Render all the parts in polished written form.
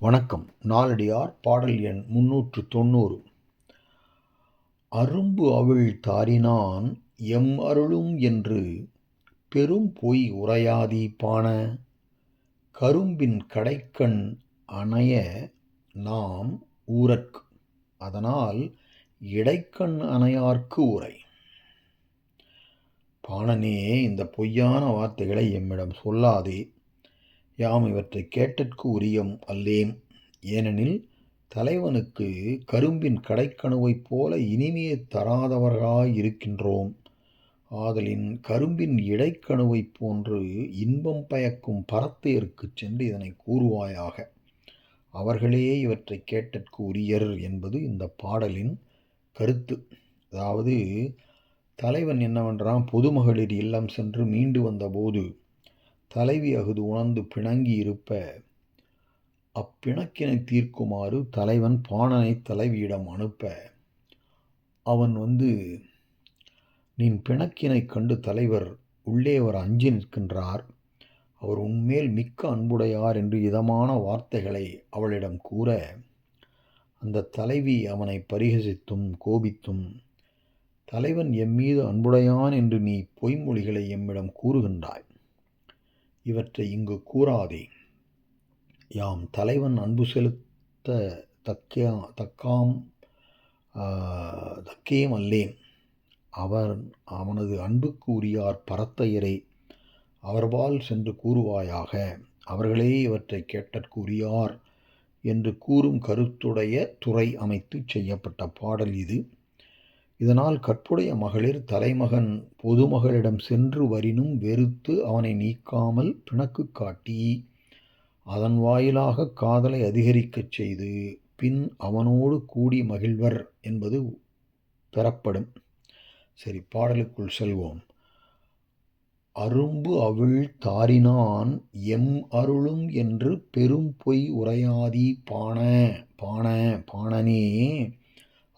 வணக்கம். நாலடியார் பாடல் எண் 390. அரும்பு அவிழ் தாரினான் எம் அருளும் என்று பெரும் பொய் உரையாதி பாண, கரும்பின் கடைக்கண் அணைய நாம் ஊரற்கு, அதனால் இடைக்கண் அணையார்க்கு உரை. பாணனே, இந்த பொய்யான வார்த்தைகளை எம்மிடம் சொல்லாதே. யாம் இவற்றை கேட்டற்கு உரியம் அல்லேம். ஏனெனில் தலைவனுக்கு கரும்பின் கடைக்கணுவைப் போல இனிமையை தராதவர்களாயிருக்கின்றோம். ஆதலின் கரும்பின் இடைக்கணுவைப் போன்று இன்பம் பயக்கும் பரத்தையருக்குச் சென்று இதனை கூறுவாயாக. அவர்களே இவற்றை கேட்டற்கு உரியர் என்பது இந்த பாடலின் கருத்து. அதாவது, தலைவன் என்னவென்றான், பொதுமகளிர் இல்லம் சென்று மீண்டு வந்தபோது தலைவி அகுது உணர்ந்து பிணங்கி இருப்ப, அப்பிணக்கினை தீர்க்குமாறு தலைவன் பாணனை தலைவியிடம் அனுப்ப, அவன் நின் பிணக்கினை கண்டு தலைவர் உள்ளே வர அஞ்சி நிற்கின்றார். அவர் உன்மேல் மிக்க அன்புடையார் என்று இதமான வார்த்தைகளை அவளிடம் கூற, அந்த தலைவி அவனை பரிகசித்தும் கோபித்தும், தலைவன் எம்மீது அன்புடையான் என்று நீ பொய்மொழிகளை எம்மிடம் கூறுகின்றாய். இவற்றை இங்கு கூறாதே. யாம் தலைவன் அன்பு செலுத்த தக்கேம் அல்லேன். அவனது அன்புக்கு உரியார் பரத்தையரே. அவர்பால் சென்று கூறுவாயாக. அவர்களே இவற்றை கேட்டற்கு உரியார் என்று கூறும் கருத்துடைய துறை அமைத்து செய்யப்பட்ட பாடல் இது. இதனால் கற்புடைய மகளிர் தலைமகன் பொதுமகளிடம் சென்று வரினும் வெறுத்து அவனை நீக்காமல் பிணக்கு காட்டி அதன் வாயிலாக காதலை அதிகரிக்கச் செய்து பின் அவனோடு கூடி மகிழ்வர் என்பது பெறப்படும். சரி, பாடலுக்குள் செல்வோம். அரும்பு அவிழ் தாரினான் எம் அருளும் என்று பெரும் பொய் உரையாதி பாண. பாணனே,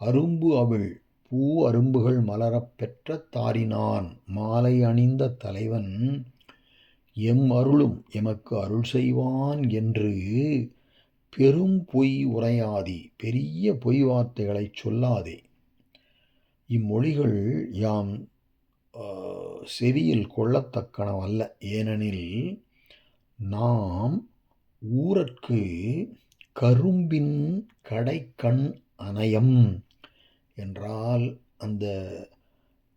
அரும்பு அவிழ் பூ அரும்புகள் மலரப் பெற்ற தாரினான் மாலை அணிந்த தலைவன் எம் அருளும் எமக்கு அருள் செய்வான் என்று பெரும் பொய் உரையாதி, பெரிய பொய் வார்த்தைகளை சொல்லாதே. இம்மொழிகள் யாம் செவியில் கொள்ளத்தக்கனவல்ல. ஏனெனில் நாம் ஊரற்கு கரும்பின் கடைக்கண் அணையம் என்றால், அந்த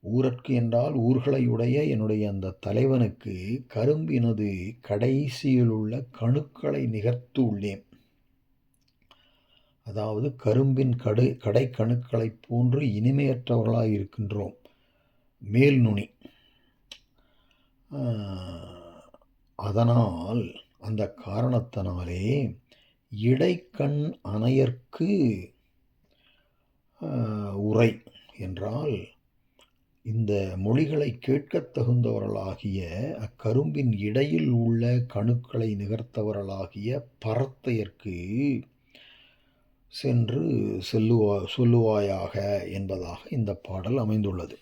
ஊரற்கு என்றால் ஊர்களையுடைய என்னுடைய அந்த தலைவனுக்கு கரும்பினது கடைசியிலுள்ள கணுக்களை நிகர்த்து உள்ளேன். அதாவது கரும்பின் கடைக்கணுக்களைப் போன்று இனிமையற்றவர்களாக இருக்கின்றோம். மேல் நுனி. அதனால், அந்த காரணத்தினாலே இடைக்கண் அணையர்க்கு உரை என்றால், இந்த மொழிகளை கேட்கத் தகுந்தவர்களாகிய அக்கரும்பின் இடையில் உள்ள கணுக்களை நிகர்த்தவர்களாகிய பரத்தையர்க்கு சென்று சொல்லுவாயாக என்பதாக இந்த பாடல் அமைந்துள்ளது.